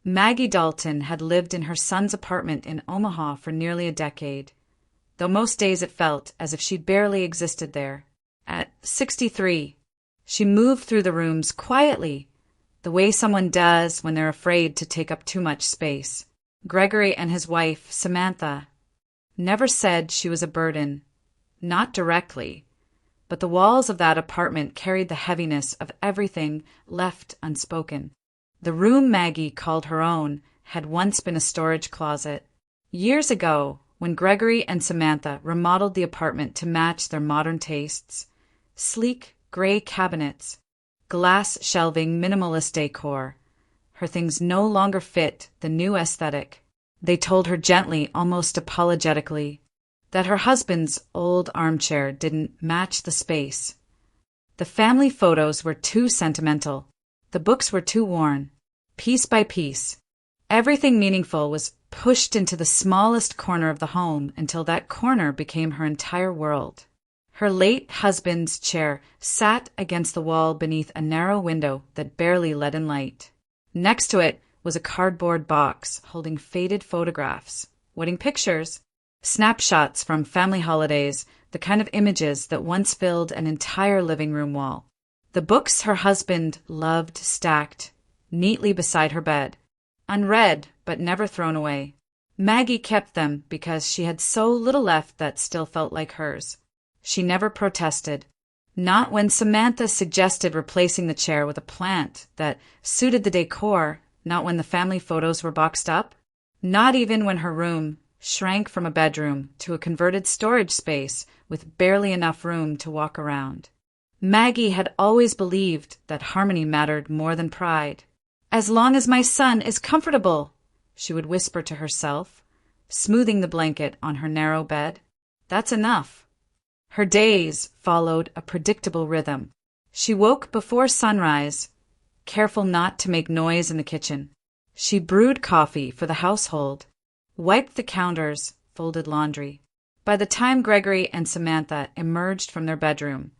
Maggie Dalton had lived in her son's apartment in Omaha for nearly a decade, though most days it felt as if she'd barely existed there. At 63, she moved through the rooms quietly, the way someone does when they're afraid to take up too much space. Gregory and his wife, Samantha, never said she was a burden, not directly, but the walls of that apartment carried the heaviness of everything left unspoken. The room Maggie called her own had once been a storage closet. Years ago, when Gregory and Samantha remodeled the apartment to match their modern tastes, sleek gray cabinets, glass shelving, minimalist decor, her things no longer fit the new aesthetic. They told her gently, almost apologetically, that her husband's old armchair didn't match the space. The family photos were too sentimental. The books were too worn. Piece by piece, everything meaningful was pushed into the smallest corner of the home until that corner became her entire world. Her late husband's chair sat against the wall beneath a narrow window that barely let in light. Next to it was a cardboard box holding faded photographs, wedding pictures, snapshots from family holidays, the kind of images that once filled an entire living room wall. The books her husband loved stacked neatly beside her bed, unread but never thrown away. Maggie kept them because she had so little left that still felt like hers. She never protested. Not when Samantha suggested replacing the chair with a plant that suited the decor, not when the family photos were boxed up, not even when her room shrank from a bedroom to a converted storage space with barely enough room to walk around. Maggie had always believed that harmony mattered more than pride. "As long as my son is comfortable," she would whisper to herself, smoothing the blanket on her narrow bed, "that's enough." Her days followed a predictable rhythm. She woke before sunrise, careful not to make noise in the kitchen. She brewed coffee for the household, wiped the counters, folded laundry. By the time Gregory and Samantha emerged from their bedroom,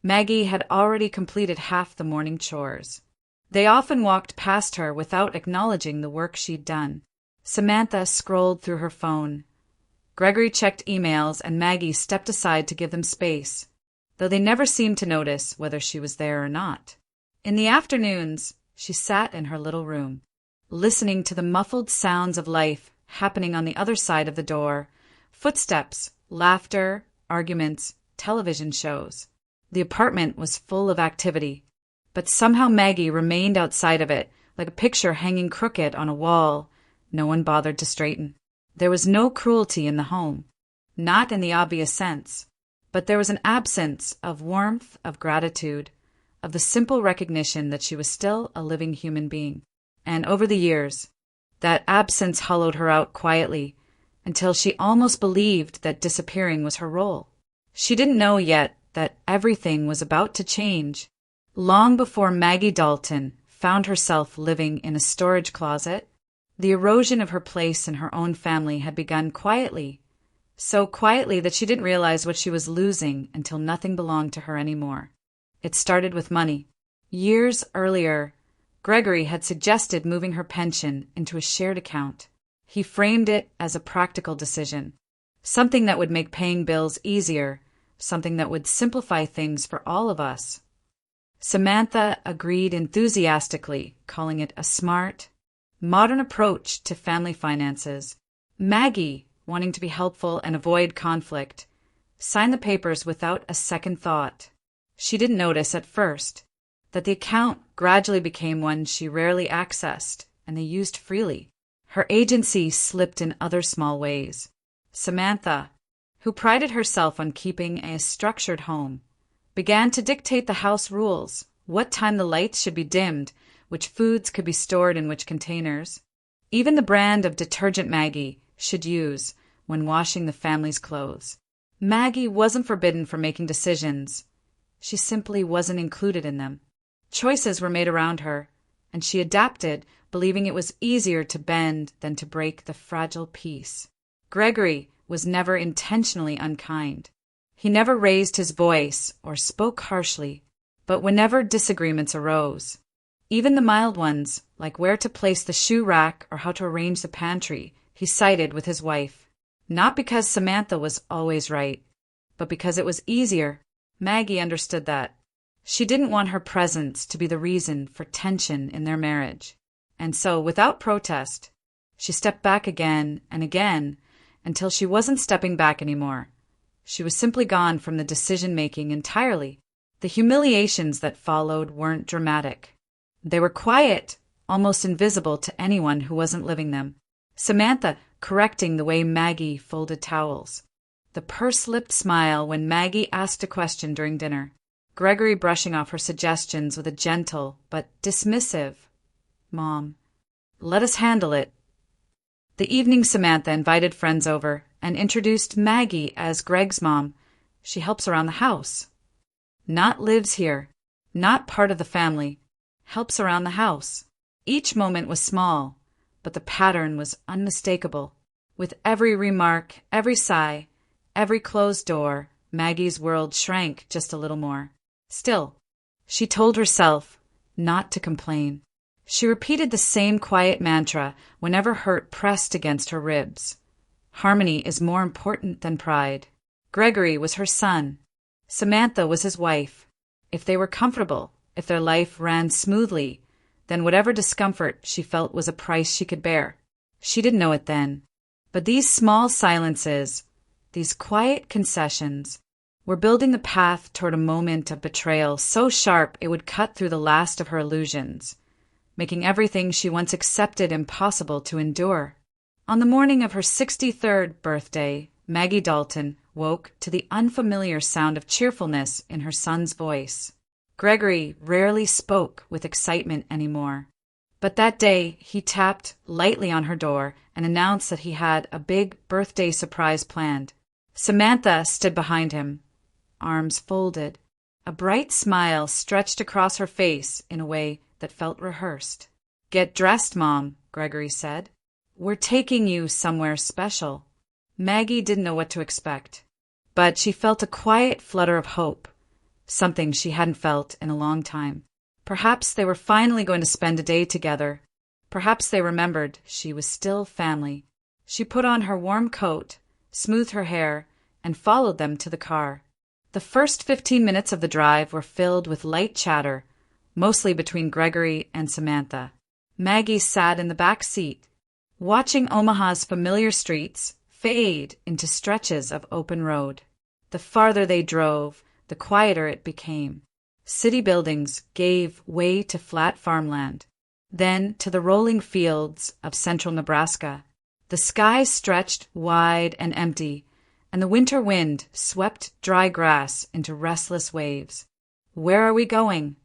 Maggie had already completed half the morning chores. They often walked past her without acknowledging the work she'd done. Samantha scrolled through her phone. Gregory checked emails, and Maggie stepped aside to give them space, though they never seemed to notice whether she was there or not. In the afternoons, she sat in her little room, listening to the muffled sounds of life happening on the other side of the door, footsteps, laughter, arguments, television shows. The apartment was full of activity, but somehow Maggie remained outside of it, like a picture hanging crooked on a wall no one bothered to straighten. There was no cruelty in the home, not in the obvious sense, but there was an absence of warmth, of gratitude, of the simple recognition that she was still a living human being. And over the years, that absence hollowed her out quietly until she almost believed that disappearing was her role. She didn't know yet that everything was about to change. Long before Maggie Dalton found herself living in a storage closet, the erosion of her place in her own family had begun quietly, so quietly that she didn't realize what she was losing until nothing belonged to her anymore. It started with money. Years earlier, Gregory had suggested moving her pension into a shared account. He framed it as a practical decision, something that would make paying bills easier, something that would simplify things for all of us. Samantha agreed enthusiastically, calling it a smart, modern approach to family finances. Maggie, wanting to be helpful and avoid conflict, signed the papers without a second thought. She didn't notice at first that the account gradually became one she rarely accessed, and they used freely. Her agency slipped in other small ways. Samantha, who prided herself on keeping a structured home, began to dictate the house rules, what time the lights should be dimmed, which foods could be stored in which containers, even the brand of detergent Maggie should use when washing the family's clothes. Maggie wasn't forbidden from making decisions. She simply wasn't included in them. Choices were made around her, and she adapted, believing it was easier to bend than to break the fragile peace. Gregory was never intentionally unkind. He never raised his voice or spoke harshly, but whenever disagreements arose, Even the mild ones, like where to place the shoe rack or how to arrange the pantry, he sided with his wife. Not because Samantha was always right, but because it was easier. Maggie understood that. She didn't want her presence to be the reason for tension in their marriage. And so, without protest, she stepped back again and again until she wasn't stepping back anymore. She was simply gone from the decision-making entirely. The humiliations that followed weren't dramatic. They were quiet, almost invisible to anyone who wasn't living them. Samantha correcting the way Maggie folded towels. The purse-lipped smile when Maggie asked a question during dinner. Gregory brushing off her suggestions with a gentle but dismissive, "Mom, let us handle it." The evening Samantha invited friends over and introduced Maggie as Greg's mom. She helps around the house. Not lives here, not part of the family, helps around the house. Each moment was small, but the pattern was unmistakable. With every remark, every sigh, every closed door, Maggie's world shrank just a little more. Still, she told herself not to complain. She repeated the same quiet mantra whenever hurt pressed against her ribs. Harmony is more important than pride. Gregory was her son. Samantha was his wife. If they were comfortable, if their life ran smoothly, then whatever discomfort she felt was a price she could bear. She didn't know it then. But these small silences, these quiet concessions, were building the path toward a moment of betrayal so sharp it would cut through the last of her illusions, making everything she once accepted impossible to endure. On the morning of her 63rd birthday, Maggie Dalton woke to the unfamiliar sound of cheerfulness in her son's voice. Gregory rarely spoke with excitement anymore. But that day, he tapped lightly on her door and announced that he had a big birthday surprise planned. Samantha stood behind him, arms folded. A bright smile stretched across her face in a way that felt rehearsed. "Get dressed, Mom," Gregory said. "We're taking you somewhere special." Maggie didn't know what to expect, but she felt a quiet flutter of hope, something she hadn't felt in a long time. Perhaps they were finally going to spend a day together. Perhaps they remembered she was still family. She put on her warm coat, smoothed her hair, and followed them to the car. The first 15 minutes of the drive were filled with light chatter, mostly between Gregory and Samantha. Maggie sat in the back seat, watching Omaha's familiar streets fade into stretches of open road. The farther they drove, the quieter it became. City buildings gave way to flat farmland, then to the rolling fields of central Nebraska. The sky stretched wide and empty, and the winter wind swept dry grass into restless waves. "Where are we going?"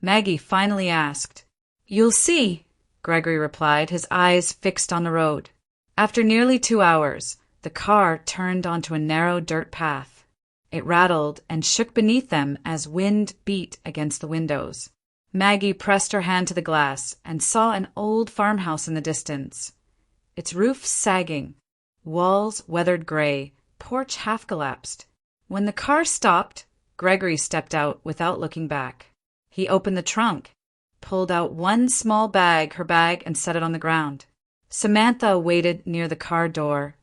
Maggie finally asked. "You'll see," Gregory replied, his eyes fixed on the road. After nearly 2 hours, the car turned onto a narrow dirt path. It rattled and shook beneath them as wind beat against the windows. Maggie pressed her hand to the glass and saw an old farmhouse in the distance, its roof sagging, walls weathered gray, porch half-collapsed. When the car stopped, Gregory stepped out without looking back. He opened the trunk, pulled out one small bag, her bag, and set it on the ground. Samantha waited near the car door,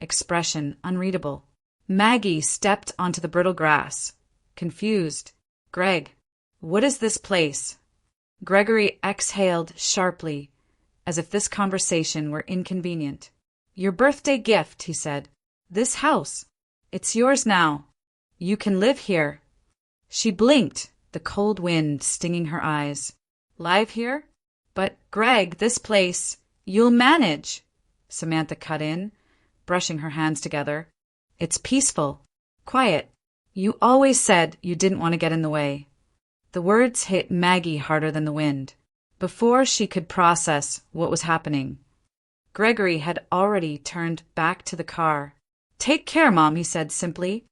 expression unreadable. Maggie stepped onto the brittle grass, confused. "Greg, what is this place?" Gregory exhaled sharply, as if this conversation were inconvenient. "Your birthday gift," he said. "This house. It's yours now. You can live here." She blinked, the cold wind stinging her eyes. "Live here? But, Greg, this place. You'll manage," Samantha cut in, brushing her hands together. "It's peaceful, quiet. You always said you didn't want to get in the way." The words hit Maggie harder than the wind. Before she could process what was happening, Gregory had already turned back to the car. "Take care, Mom," he said simply,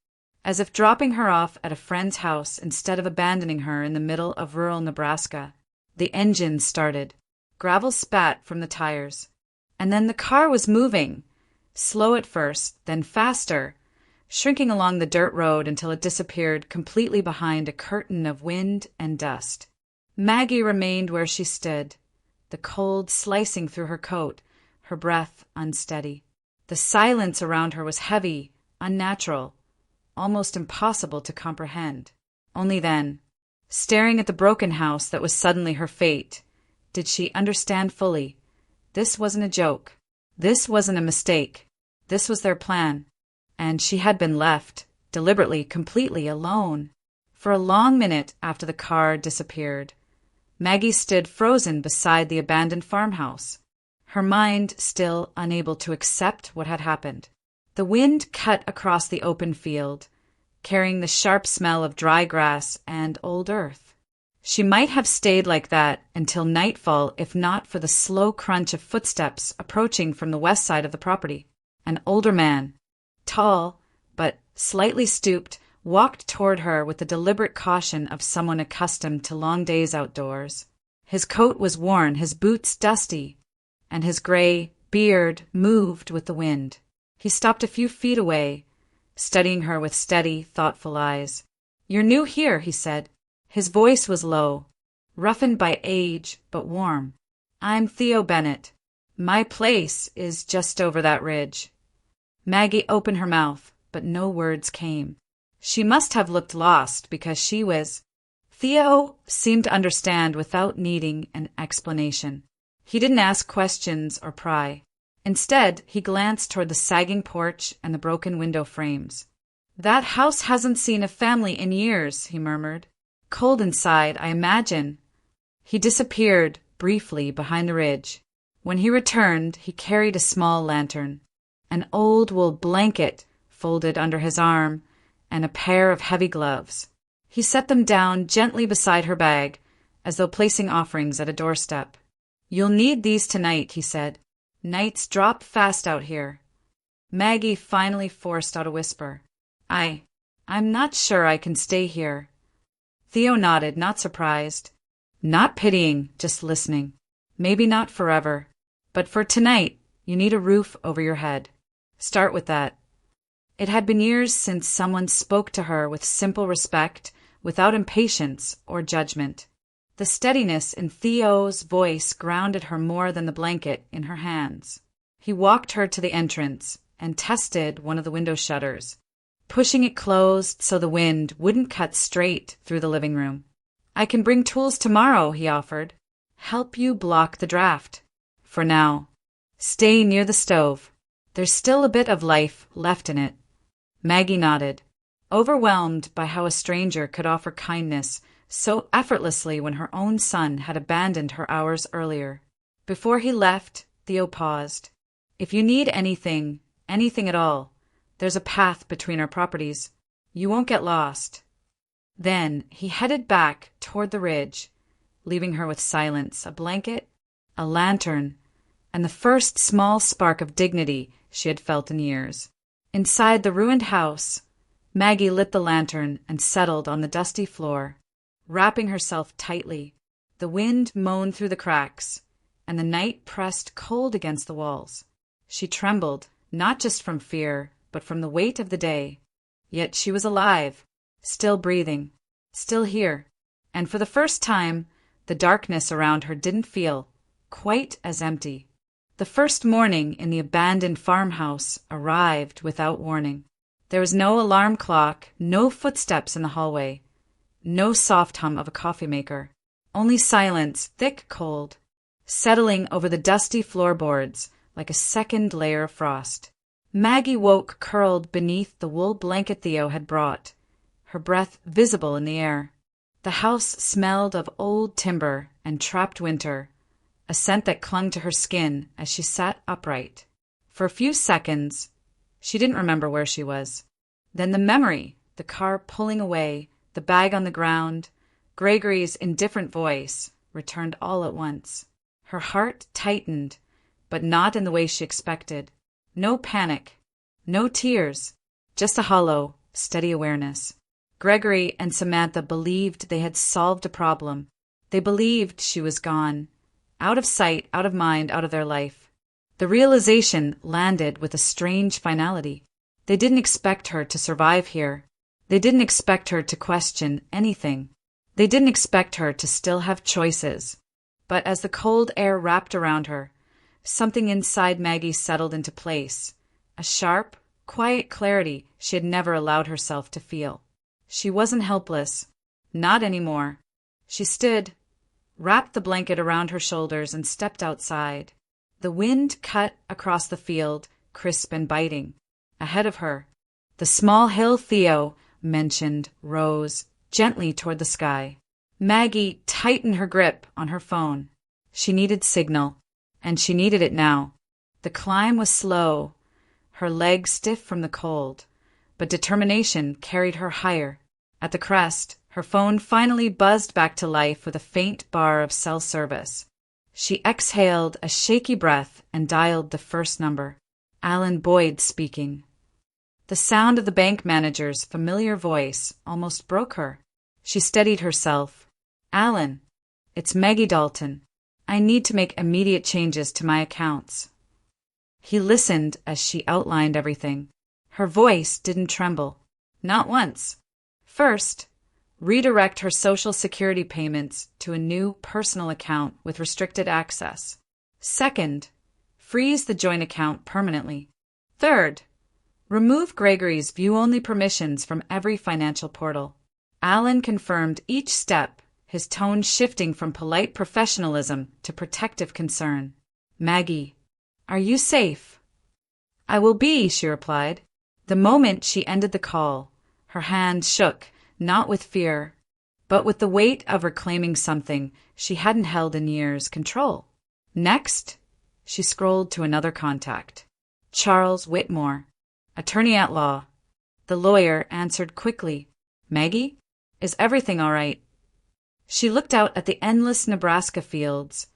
as if dropping her off at a friend's house instead of abandoning her in the middle of rural Nebraska. The engine started. Gravel spat from the tires. And then the car was moving, slow at first, then faster, shrinking along the dirt road until it disappeared completely behind a curtain of wind and dust. Maggie remained where she stood, the cold slicing through her coat, her breath unsteady. The silence around her was heavy, unnatural, almost impossible to comprehend. Only then, staring at the broken house that was suddenly her fate, did she understand fully. This wasn't a joke. This wasn't a mistake. This was their plan. And she had been left, deliberately, completely alone. For a long minute after the car disappeared, Maggie stood frozen beside the abandoned farmhouse, her mind still unable to accept what had happened. The wind cut across the open field, carrying the sharp smell of dry grass and old earth. She might have stayed like that until nightfall if not for the slow crunch of footsteps approaching from the west side of the property. An older man, tall but slightly stooped, walked toward her with the deliberate caution of someone accustomed to long days outdoors. His coat was worn, his boots dusty, and his gray beard moved with the wind. He stopped a few feet away, studying her with steady, thoughtful eyes. "You're new here," he said. His voice was low, roughened by age, but warm. "I'm Theo Bennett. My place is just over that ridge." Maggie opened her mouth, but no words came. She must have looked lost because she was. Theo seemed to understand without needing an explanation. He didn't ask questions or pry. Instead, he glanced toward the sagging porch and the broken window frames. "That house hasn't seen a family in years," he murmured. "Cold inside, I imagine." He disappeared briefly behind the ridge. When he returned, he carried a small lantern, an old wool blanket folded under his arm, and a pair of heavy gloves. He set them down gently beside her bag, as though placing offerings at a doorstep. "You'll need these tonight," he said. "Nights drop fast out here." Maggie finally forced out a whisper. I'm not sure I can stay here." Theo nodded, not surprised. Not pitying, just listening. "Maybe not forever. But for tonight, you need a roof over your head. Start with that." It had been years since someone spoke to her with simple respect, without impatience or judgment. The steadiness in Theo's voice grounded her more than the blanket in her hands. He walked her to the entrance and tested one of the window shutters, pushing it closed so the wind wouldn't cut straight through the living room. "I can bring tools tomorrow," he offered. "Help you block the draft. For now, stay near the stove. There's still a bit of life left in it." Maggie nodded, overwhelmed by how a stranger could offer kindness so effortlessly when her own son had abandoned her hours earlier. Before he left, Theo paused. "If you need anything at all, there's a path between our properties. You won't get lost." Then he headed back toward the ridge, leaving her with silence, a blanket, a lantern, and the first small spark of dignity she had felt in years. Inside the ruined house, Maggie lit the lantern and settled on the dusty floor, wrapping herself tightly. The wind moaned through the cracks, and the night pressed cold against the walls. She trembled, not just from fear, but from the weight of the day. Yet she was alive, still breathing, still here, and for the first time, the darkness around her didn't feel quite as empty. The first morning in the abandoned farmhouse arrived without warning. There was no alarm clock, no footsteps in the hallway, no soft hum of a coffee maker, only silence, thick, cold, settling over the dusty floorboards like a second layer of frost. Maggie woke curled beneath the wool blanket Theo had brought, her breath visible in the air. The house smelled of old timber and trapped winter, a scent that clung to her skin as she sat upright. For a few seconds, she didn't remember where she was. Then the memory, the car pulling away, the bag on the ground, Gregory's indifferent voice, returned all at once. Her heart tightened, but not in the way she expected. No panic, no tears, just a hollow, steady awareness. Gregory and Samantha believed they had solved a problem. They believed she was gone, out of sight, out of mind, out of their life. The realization landed with a strange finality. They didn't expect her to survive here. They didn't expect her to question anything. They didn't expect her to still have choices. But as the cold air wrapped around her, something inside Maggie settled into place, a sharp, quiet clarity she had never allowed herself to feel. She wasn't helpless. Not anymore. She stood, wrapped the blanket around her shoulders, and stepped outside. The wind cut across the field, crisp and biting. Ahead of her, the small hill Theo mentioned rose gently toward the sky. Maggie tightened her grip on her phone. She needed signal, and she needed it now. The climb was slow, her legs stiff from the cold, but determination carried her higher. At the crest, her phone finally buzzed back to life with a faint bar of cell service. She exhaled a shaky breath and dialed the first number. Alan Boyd speaking. The sound of the bank manager's familiar voice almost broke her. She steadied herself. Alan, it's Maggie Dalton. I need to make immediate changes to my accounts. He listened as she outlined everything. Her voice didn't tremble. Not once. First, redirect her Social Security payments to a new personal account with restricted access. Second, freeze the joint account permanently. Third, remove Gregory's view-only permissions from every financial portal. Alan confirmed each step, his tone shifting from polite professionalism to protective concern. Maggie, are you safe? I will be, she replied. The moment she ended the call, her hand shook, not with fear, but with the weight of reclaiming something she hadn't held in years, control. Next, she scrolled to another contact. Charles Whitmore, attorney at law. The lawyer answered quickly. Maggie, is everything all right? She looked out at the endless Nebraska fields,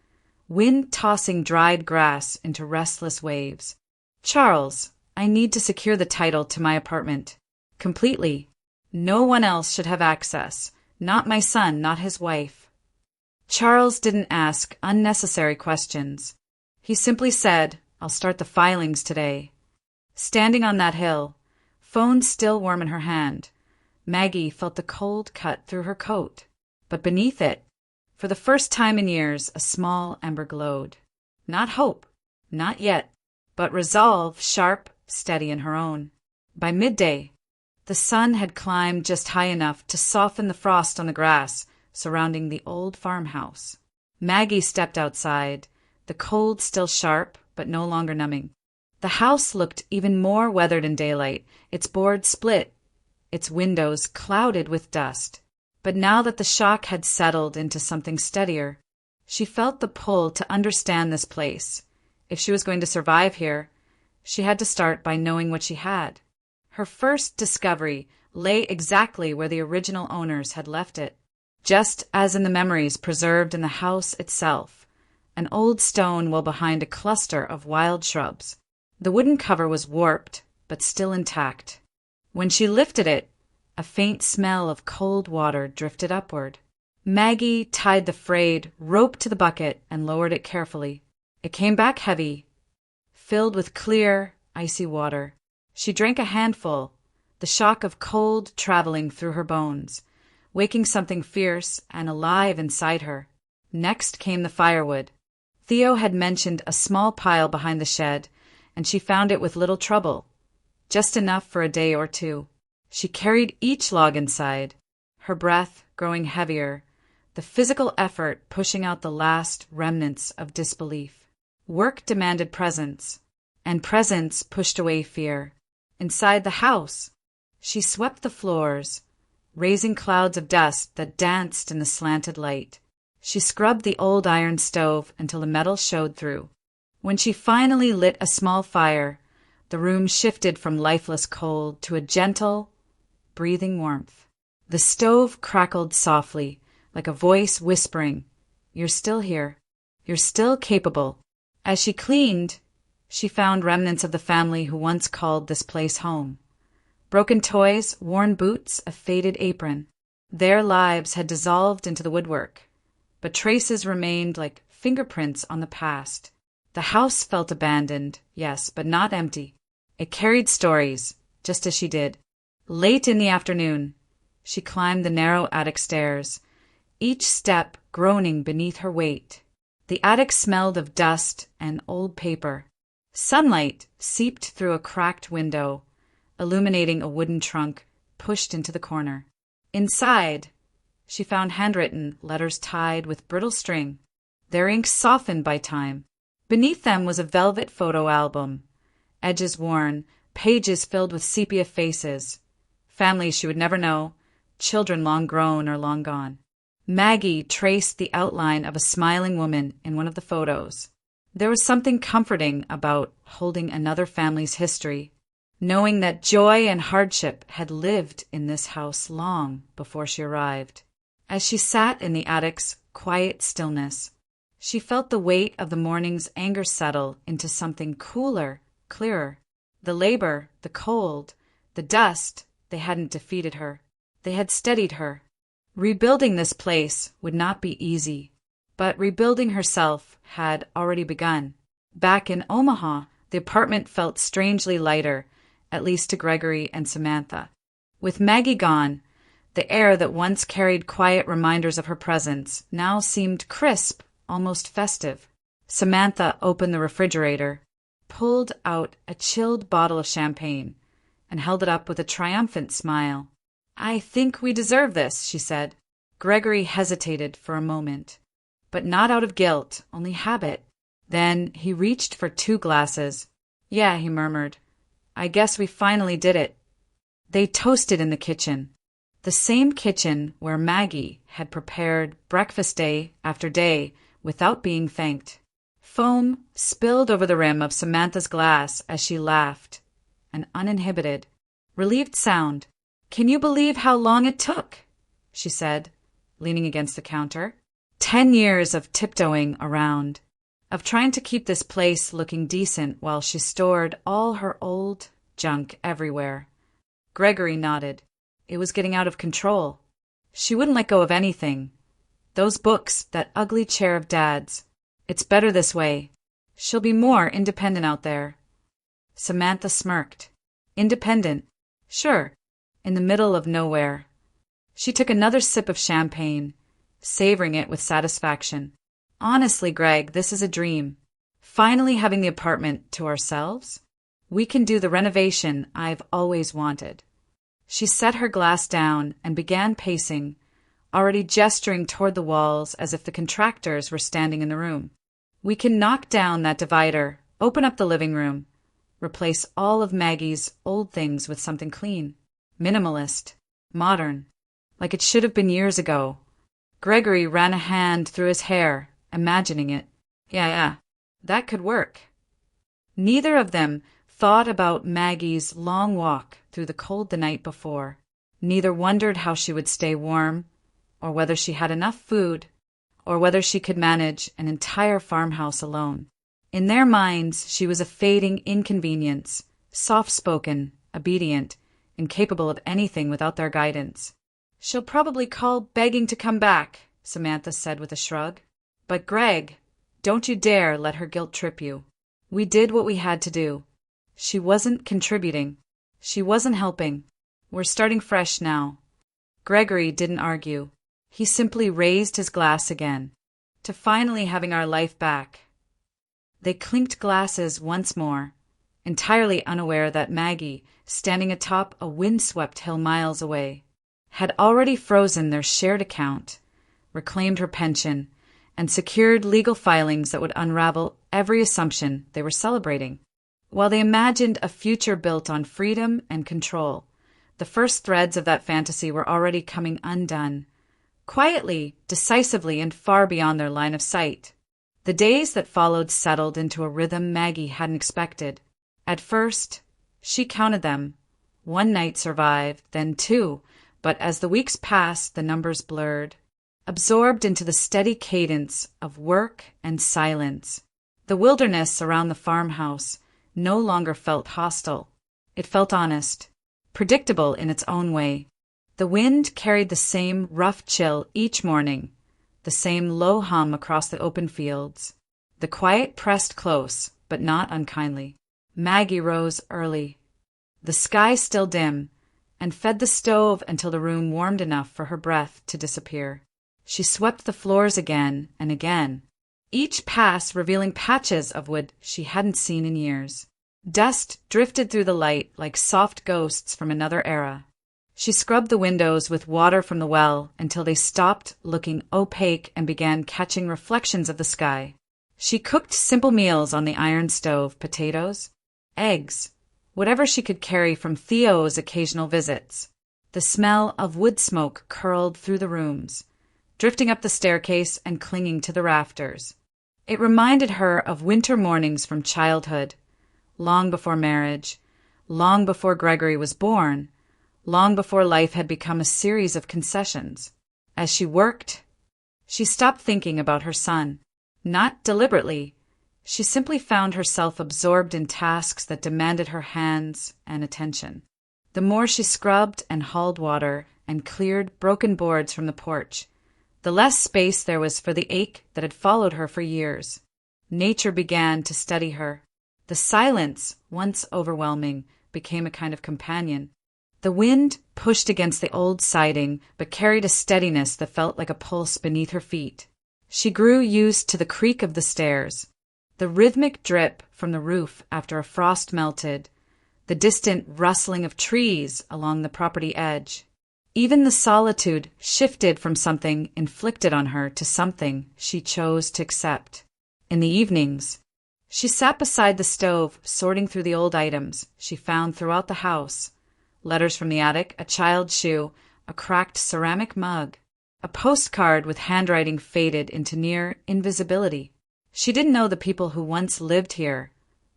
wind tossing dried grass into restless waves. Charles, I need to secure the title to my apartment. Completely. No one else should have access. Not my son, not his wife. Charles didn't ask unnecessary questions. He simply said, I'll start the filings today. Standing on that hill, phone still warm in her hand, Maggie felt the cold cut through her coat. But beneath it, for the first time in years, a small ember glowed. Not hope, not yet, but resolve, sharp, steady in her own. By midday, the sun had climbed just high enough to soften the frost on the grass surrounding the old farmhouse. Maggie stepped outside, the cold still sharp, but no longer numbing. The house looked even more weathered in daylight, its boards split, its windows clouded with dust. But now that the shock had settled into something steadier, she felt the pull to understand this place. If she was going to survive here, she had to start by knowing what she had. Her first discovery lay exactly where the original owners had left it, just as in the memories preserved in the house itself, an old stone well behind a cluster of wild shrubs. The wooden cover was warped, but still intact. When she lifted it, a faint smell of cold water drifted upward. Maggie tied the frayed rope to the bucket and lowered it carefully. It came back heavy, filled with clear, icy water. She drank a handful, the shock of cold traveling through her bones, waking something fierce and alive inside her. Next came the firewood. Theo had mentioned a small pile behind the shed, and she found it with little trouble, just enough for a day or two. She carried each log inside, her breath growing heavier, the physical effort pushing out the last remnants of disbelief. Work demanded presence, and presence pushed away fear. Inside the house, she swept the floors, raising clouds of dust that danced in the slanted light. She scrubbed the old iron stove until the metal showed through. When she finally lit a small fire, the room shifted from lifeless cold to a gentle, breathing warmth. The stove crackled softly, like a voice whispering, "You're still here. You're still capable." As she cleaned, she found remnants of the family who once called this place home. Broken toys, worn boots, a faded apron. Their lives had dissolved into the woodwork, but traces remained like fingerprints on the past. The house felt abandoned, yes, but not empty. It carried stories, just as she did. Late in the afternoon, she climbed the narrow attic stairs, each step groaning beneath her weight. The attic smelled of dust and old paper. Sunlight seeped through a cracked window, illuminating a wooden trunk pushed into the corner. Inside, she found handwritten letters tied with brittle string, their ink softened by time. Beneath them was a velvet photo album, edges worn, pages filled with sepia faces, families she would never know, children long grown or long gone. Maggie traced the outline of a smiling woman in one of the photos. There was something comforting about holding another family's history, knowing that joy and hardship had lived in this house long before she arrived. As she sat in the attic's quiet stillness, she felt the weight of the morning's anger settle into something cooler, clearer. The labor, the cold, the dust, they hadn't defeated her. They had steadied her. Rebuilding this place would not be easy, but rebuilding herself had already begun. Back in Omaha, the apartment felt strangely lighter, at least to Gregory and Samantha. With Maggie gone, the air that once carried quiet reminders of her presence now seemed crisp, almost festive. Samantha opened the refrigerator, pulled out a chilled bottle of champagne, and held it up with a triumphant smile. "I think we deserve this," she said. Gregory hesitated for a moment, but not out of guilt, only habit. Then he reached for 2 glasses. "Yeah," he murmured. "I guess we finally did it." They toasted in the kitchen, the same kitchen where Maggie had prepared breakfast day after day without being thanked. Foam spilled over the rim of Samantha's glass as she laughed, an uninhibited, relieved sound. "Can you believe how long it took?" she said, leaning against the counter. 10 years of tiptoeing around, of trying to keep this place looking decent while she stored all her old junk everywhere. Gregory nodded. It was getting out of control. She wouldn't let go of anything. Those books, that ugly chair of Dad's. It's better this way. She'll be more independent out there. Samantha smirked. Independent? Sure. In the middle of nowhere. She took another sip of champagne, savoring it with satisfaction. Honestly, Greg, this is a dream. Finally having the apartment to ourselves. We can do the renovation I've always wanted. She set her glass down and began pacing, already gesturing toward the walls as if the contractors were standing in the room. We can knock down that divider, open up the living room, replace all of Maggie's old things with something clean, minimalist, modern, like it should have been years ago. Gregory ran a hand through his hair, imagining it. Yeah, that could work. Neither of them thought about Maggie's long walk through the cold the night before. Neither wondered how she would stay warm, or whether she had enough food, or whether she could manage an entire farmhouse alone. In their minds, she was a fading inconvenience, soft-spoken, obedient, incapable of anything without their guidance. "She'll probably call begging to come back," Samantha said with a shrug. "But Greg, don't you dare let her guilt trip you. We did what we had to do. She wasn't contributing. She wasn't helping. We're starting fresh now." Gregory didn't argue. He simply raised his glass again, to finally having our life back. They clinked glasses once more, entirely unaware that Maggie, standing atop a windswept hill miles away, had already frozen their shared account, reclaimed her pension, and secured legal filings that would unravel every assumption they were celebrating. While they imagined a future built on freedom and control, the first threads of that fantasy were already coming undone, quietly, decisively, and far beyond their line of sight. The days that followed settled into a rhythm Maggie hadn't expected. At first, she counted them. 1 night survived, then 2, but as the weeks passed, the numbers blurred, absorbed into the steady cadence of work and silence. The wilderness around the farmhouse no longer felt hostile. It felt honest, predictable in its own way. The wind carried the same rough chill each morning, the same low hum across the open fields. The quiet pressed close, but not unkindly. Maggie rose early, the sky still dim, and fed the stove until the room warmed enough for her breath to disappear. She swept the floors again and again, each pass revealing patches of wood she hadn't seen in years. Dust drifted through the light like soft ghosts from another era. She scrubbed the windows with water from the well until they stopped looking opaque and began catching reflections of the sky. She cooked simple meals on the iron stove, potatoes, eggs, whatever she could carry from Theo's occasional visits. The smell of wood smoke curled through the rooms, drifting up the staircase and clinging to the rafters. It reminded her of winter mornings from childhood, long before marriage, long before Gregory was born, long before life had become a series of concessions. As she worked, she stopped thinking about her son. Not deliberately. She simply found herself absorbed in tasks that demanded her hands and attention. The more she scrubbed and hauled water and cleared broken boards from the porch, the less space there was for the ache that had followed her for years. Nature began to steady her. The silence, once overwhelming, became a kind of companion. The wind pushed against the old siding, but carried a steadiness that felt like a pulse beneath her feet. She grew used to the creak of the stairs, the rhythmic drip from the roof after a frost melted, the distant rustling of trees along the property edge. Even the solitude shifted from something inflicted on her to something she chose to accept. In the evenings, she sat beside the stove, sorting through the old items she found throughout the house. Letters from the attic, a child's shoe, a cracked ceramic mug, a postcard with handwriting faded into near invisibility. She didn't know the people who once lived here,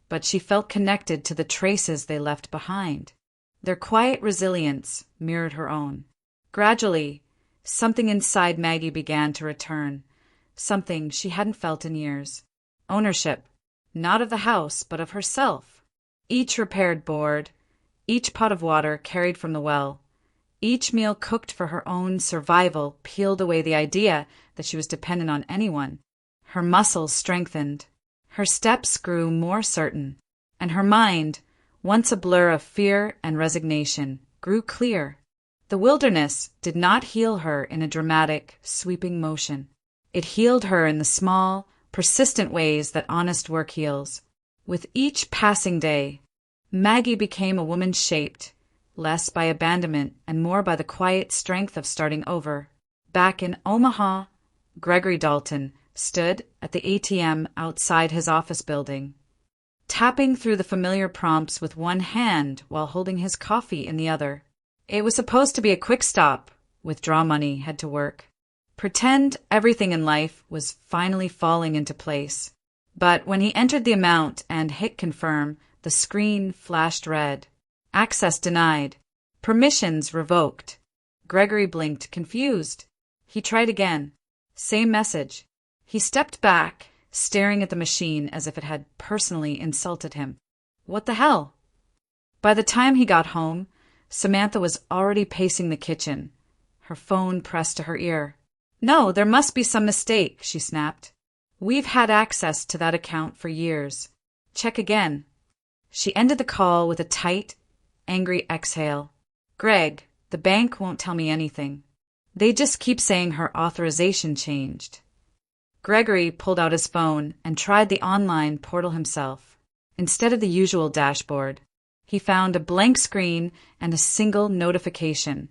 but she felt connected to the traces they left behind. Their quiet resilience mirrored her own. Gradually, something inside Maggie began to return, something she hadn't felt in years. Ownership, not of the house, but of herself. Each repaired board, each pot of water carried from the well, each meal cooked for her own survival peeled away the idea that she was dependent on anyone. Her muscles strengthened, her steps grew more certain, and her mind, once a blur of fear and resignation, grew clear. The wilderness did not heal her in a dramatic, sweeping motion. It healed her in the small, persistent ways that honest work heals. With each passing day, Maggie became a woman shaped, less by abandonment and more by the quiet strength of starting over. Back in Omaha, Gregory Dalton stood at the ATM outside his office building, tapping through the familiar prompts with one hand while holding his coffee in the other. It was supposed to be a quick stop, withdraw money, head to work. Pretend everything in life was finally falling into place. But when he entered the amount and hit confirm, the screen flashed red. Access denied. Permissions revoked. Gregory blinked, confused. He tried again. Same message. He stepped back, staring at the machine as if it had personally insulted him. What the hell? By the time he got home, Samantha was already pacing the kitchen, her phone pressed to her ear. No, there must be some mistake, she snapped. We've had access to that account for years. Check again. She ended the call with a tight, angry exhale. Greg, the bank won't tell me anything. They just keep saying her authorization changed. Gregory pulled out his phone and tried the online portal himself. Instead of the usual dashboard, he found a blank screen and a single notification.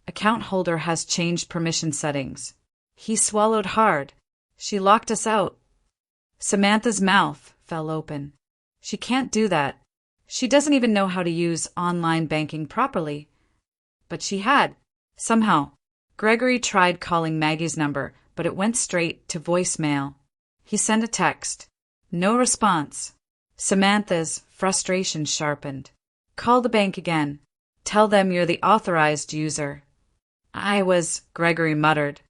Account holder has changed permission settings. He swallowed hard. She locked us out. Samantha's mouth fell open. She can't do that. She doesn't even know how to use online banking properly. But she had, somehow. Gregory tried calling Maggie's number, but it went straight to voicemail. He sent a text. No response. Samantha's frustration sharpened. Call the bank again. Tell them you're the authorized user. Gregory muttered.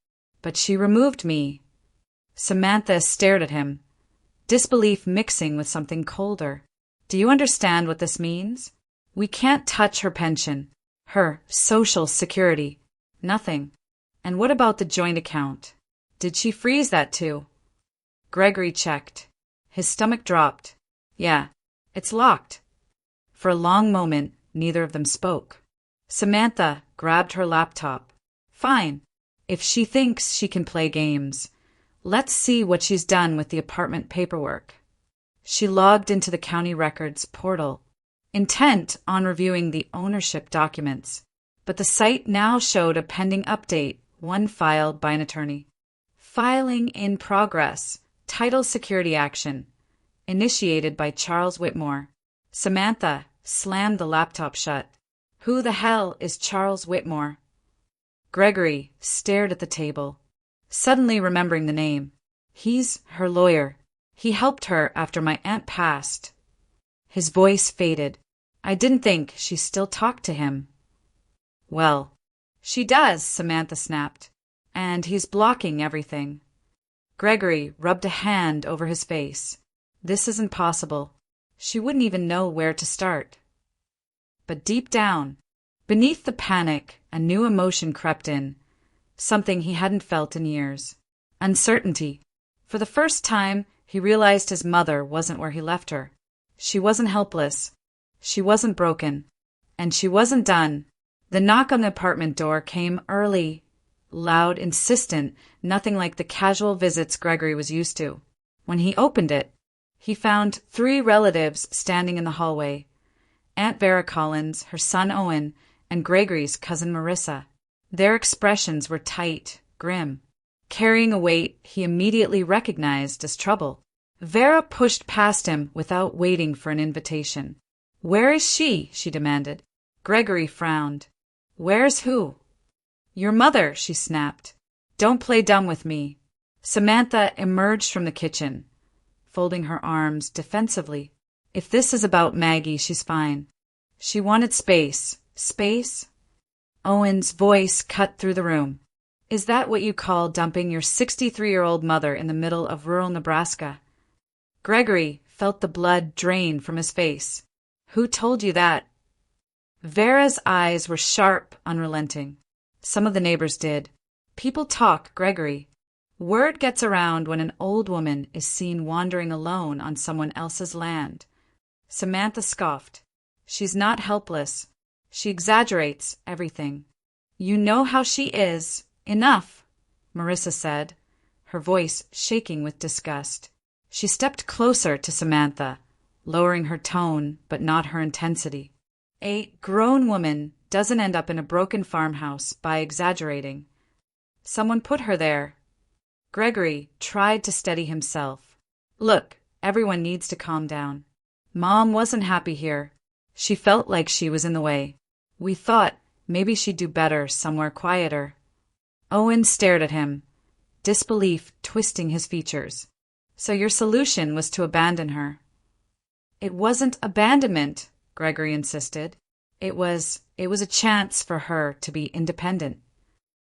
But she removed me. Samantha stared at him, disbelief mixing with something colder. Do you understand what this means? We can't touch her pension, her social security. Nothing. And what about the joint account? Did she freeze that too? Gregory checked. His stomach dropped. Yeah, it's locked. For a long moment, neither of them spoke. Samantha grabbed her laptop. Fine. If she thinks she can play games, let's see what she's done with the apartment paperwork. She logged into the county records portal, intent on reviewing the ownership documents, but the site now showed a pending update, one filed by an attorney. Filing in progress, title security action, initiated by Charles Whitmore. Samantha slammed the laptop shut. Who the hell is Charles Whitmore? Gregory stared at the table, suddenly remembering the name. He's her lawyer. He helped her after my aunt passed. His voice faded. I didn't think she still talked to him. Well, she does, Samantha snapped. And he's blocking everything. Gregory rubbed a hand over his face. This isn't possible. She wouldn't even know where to start. But deep down, beneath the panic, a new emotion crept in, something he hadn't felt in years. Uncertainty. For the first time, he realized his mother wasn't where he left her. She wasn't helpless. She wasn't broken. And she wasn't done. The knock on the apartment door came early, loud, insistent, nothing like the casual visits Gregory was used to. When he opened it, he found 3 relatives standing in the hallway. Aunt Vera Collins, her son Owen, and Gregory's cousin Marissa. Their expressions were tight, grim, carrying a weight he immediately recognized as trouble. Vera pushed past him without waiting for an invitation. Where is she? She demanded. Gregory frowned. Where's who? Your mother, she snapped. Don't play dumb with me. Samantha emerged from the kitchen, folding her arms defensively. If this is about Maggie, she's fine. She wanted space. Space? Owen's voice cut through the room. Is that what you call dumping your 63-year-old mother in the middle of rural Nebraska? Gregory felt the blood drain from his face. Who told you that? Vera's eyes were sharp, unrelenting. Some of the neighbors did. People talk, Gregory. Word gets around when an old woman is seen wandering alone on someone else's land. Samantha scoffed. She's not helpless. She exaggerates everything. You know how she is. Enough, Marissa said, her voice shaking with disgust. She stepped closer to Samantha, lowering her tone but not her intensity. A grown woman doesn't end up in a broken farmhouse by exaggerating. Someone put her there. Gregory tried to steady himself. Look, everyone needs to calm down. Mom wasn't happy here. She felt like she was in the way. We thought maybe she'd do better somewhere quieter. Owen stared at him, disbelief twisting his features. So your solution was to abandon her? It wasn't abandonment, Gregory insisted. It was a chance for her to be independent.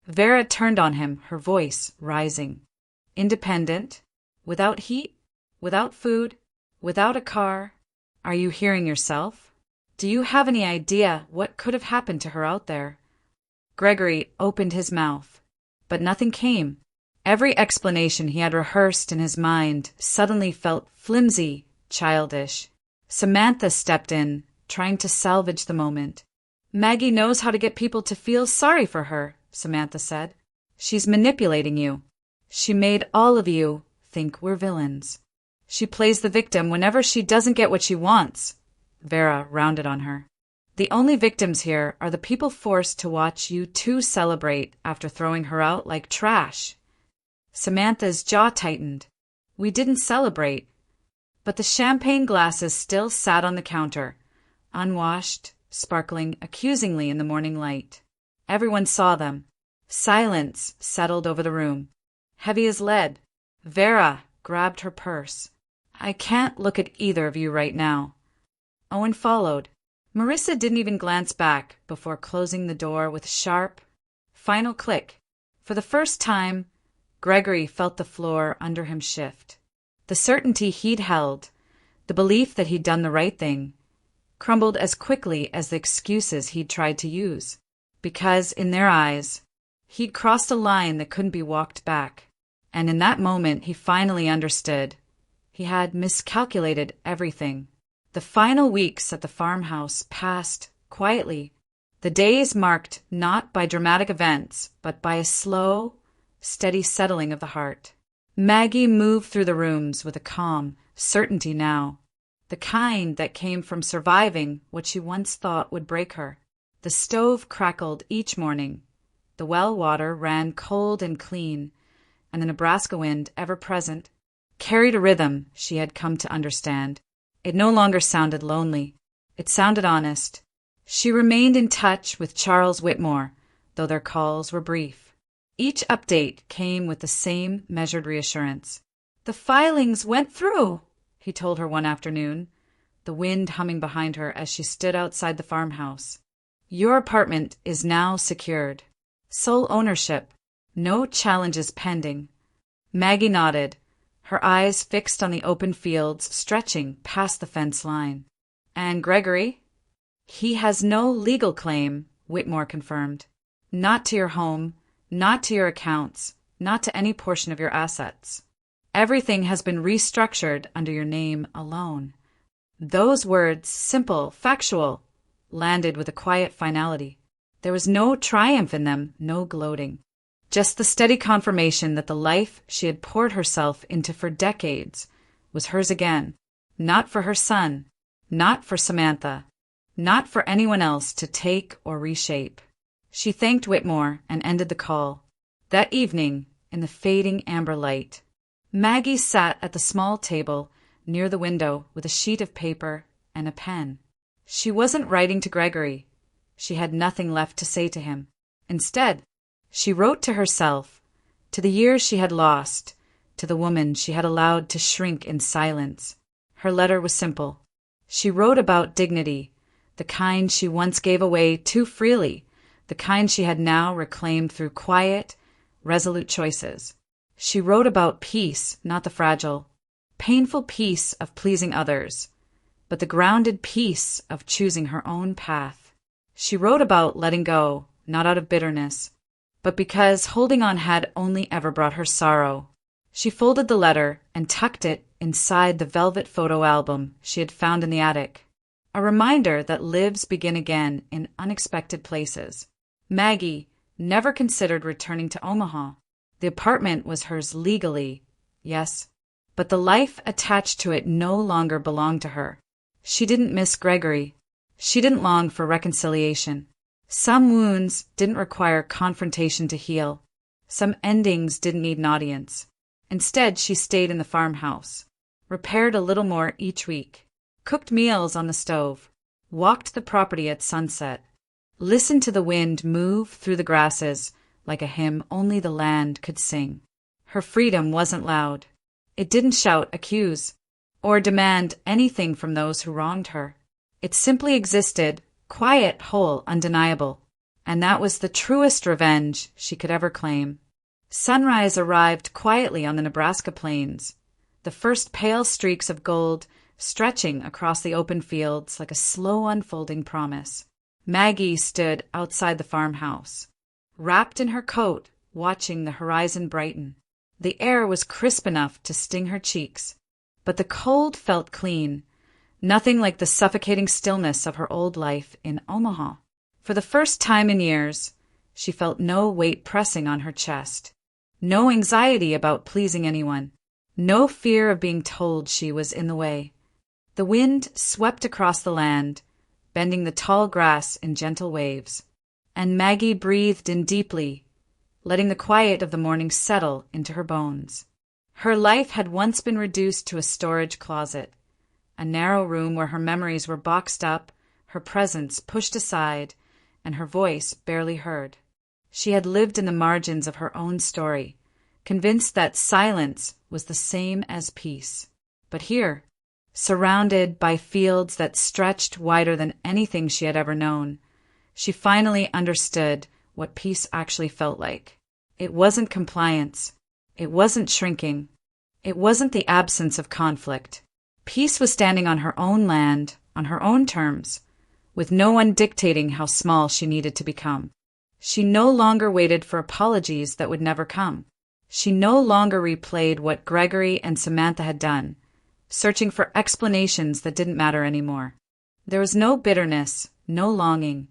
Vera turned on him, her voice rising. Independent? Without heat? Without food? Without a car? Are you hearing yourself? Do you have any idea what could have happened to her out there? Gregory opened his mouth, but nothing came. Every explanation he had rehearsed in his mind suddenly felt flimsy, childish. Samantha stepped in, trying to salvage the moment. Maggie knows how to get people to feel sorry for her, Samantha said. She's manipulating you. She made all of you think we're villains. She plays the victim whenever she doesn't get what she wants. Vera rounded on her. The only victims here are the people forced to watch you two celebrate after throwing her out like trash. Samantha's jaw tightened. We didn't celebrate. But the champagne glasses still sat on the counter, unwashed, sparkling accusingly in the morning light. Everyone saw them. Silence settled over the room, heavy as lead. Vera grabbed her purse. I can't look at either of you right now. Owen followed. Marissa didn't even glance back before closing the door with a sharp, final click. For the first time, Gregory felt the floor under him shift. The certainty he'd held, the belief that he'd done the right thing, crumbled as quickly as the excuses he'd tried to use. Because, in their eyes, he'd crossed a line that couldn't be walked back. And in that moment, he finally understood. He had miscalculated everything. The final weeks at the farmhouse passed quietly. The days marked not by dramatic events, but by a slow, steady settling of the heart. Maggie moved through the rooms with a calm certainty now, the kind that came from surviving what she once thought would break her. The stove crackled each morning, the well water ran cold and clean, and the Nebraska wind, ever present, carried a rhythm she had come to understand. It no longer sounded lonely. It sounded honest. She remained in touch with Charles Whitmore, though their calls were brief. Each update came with the same measured reassurance. "The filings went through," he told her one afternoon, the wind humming behind her as she stood outside the farmhouse. "Your apartment is now secured. Sole ownership. No challenges pending." Maggie nodded, her eyes fixed on the open fields stretching past the fence line. "And Gregory?" "He has no legal claim," Whitmore confirmed. "Not to your home, not to your accounts, not to any portion of your assets. Everything has been restructured under your name alone." Those words, simple, factual, landed with a quiet finality. There was no triumph in them, no gloating. Just the steady confirmation that the life she had poured herself into for decades was hers again, not for her son, not for Samantha, not for anyone else to take or reshape. She thanked Whitmore and ended the call. That evening, in the fading amber light, Maggie sat at the small table near the window with a sheet of paper and a pen. She wasn't writing to Gregory. She had nothing left to say to him. Instead, she wrote to herself, to the years she had lost, to the woman she had allowed to shrink in silence. Her letter was simple. She wrote about dignity, the kind she once gave away too freely, the kind she had now reclaimed through quiet, resolute choices. She wrote about peace, not the fragile, painful peace of pleasing others, but the grounded peace of choosing her own path. She wrote about letting go, not out of bitterness, but because holding on had only ever brought her sorrow. She folded the letter and tucked it inside the velvet photo album she had found in the attic, a reminder that lives begin again in unexpected places. Maggie never considered returning to Omaha. The apartment was hers legally, yes, but the life attached to it no longer belonged to her. She didn't miss Gregory. She didn't long for reconciliation. Some wounds didn't require confrontation to heal. Some endings didn't need an audience. Instead, she stayed in the farmhouse, repaired a little more each week, cooked meals on the stove, walked the property at sunset, listened to the wind move through the grasses like a hymn only the land could sing. Her freedom wasn't loud. It didn't shout, accuse, or demand anything from those who wronged her. It simply existed, quiet, whole, undeniable. And that was the truest revenge she could ever claim. Sunrise arrived quietly on the Nebraska plains, the first pale streaks of gold stretching across the open fields like a slow unfolding promise. Maggie stood outside the farmhouse, wrapped in her coat, watching the horizon brighten. The air was crisp enough to sting her cheeks, but the cold felt clean, nothing like the suffocating stillness of her old life in Omaha. For the first time in years, she felt no weight pressing on her chest, no anxiety about pleasing anyone, no fear of being told she was in the way. The wind swept across the land, bending the tall grass in gentle waves, and Maggie breathed in deeply, letting the quiet of the morning settle into her bones. Her life had once been reduced to a storage closet, a narrow room where her memories were boxed up, her presence pushed aside, and her voice barely heard. She had lived in the margins of her own story, convinced that silence was the same as peace. But here, surrounded by fields that stretched wider than anything she had ever known, she finally understood what peace actually felt like. It wasn't compliance. It wasn't shrinking. It wasn't the absence of conflict. Peace was standing on her own land, on her own terms, with no one dictating how small she needed to become. She no longer waited for apologies that would never come. She no longer replayed what Gregory and Samantha had done, searching for explanations that didn't matter anymore. There was no bitterness, no longing,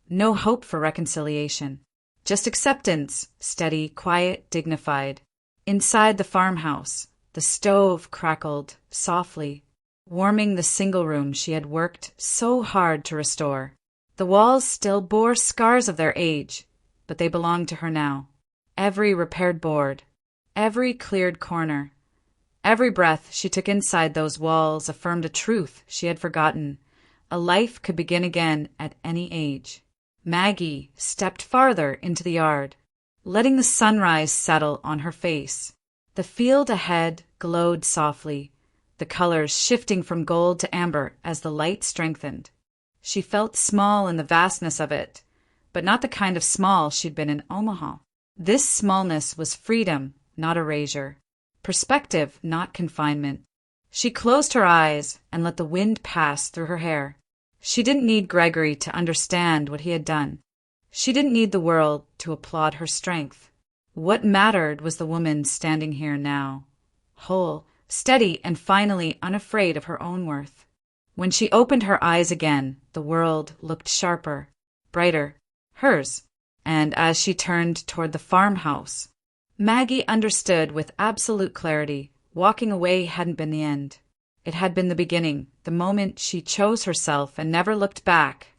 no hope for reconciliation. Just acceptance, steady, quiet, dignified. Inside the farmhouse, the stove crackled softly, warming the single room she had worked so hard to restore. The walls still bore scars of their age, but they belonged to her now. Every repaired board, every cleared corner, every breath she took inside those walls affirmed a truth she had forgotten. A life could begin again at any age. Maggie stepped farther into the yard, letting the sunrise settle on her face. The field ahead glowed softly, the colors shifting from gold to amber as the light strengthened. She felt small in the vastness of it, but not the kind of small she'd been in Omaha. This smallness was freedom, not erasure. Perspective, not confinement. She closed her eyes and let the wind pass through her hair. She didn't need Gregory to understand what he had done. She didn't need the world to applaud her strength. What mattered was the woman standing here now, whole, steady, and finally unafraid of her own worth. When she opened her eyes again, the world looked sharper, brighter, hers. And as she turned toward the farmhouse, Maggie understood with absolute clarity. Walking away hadn't been the end. It had been the beginning, the moment she chose herself and never looked back.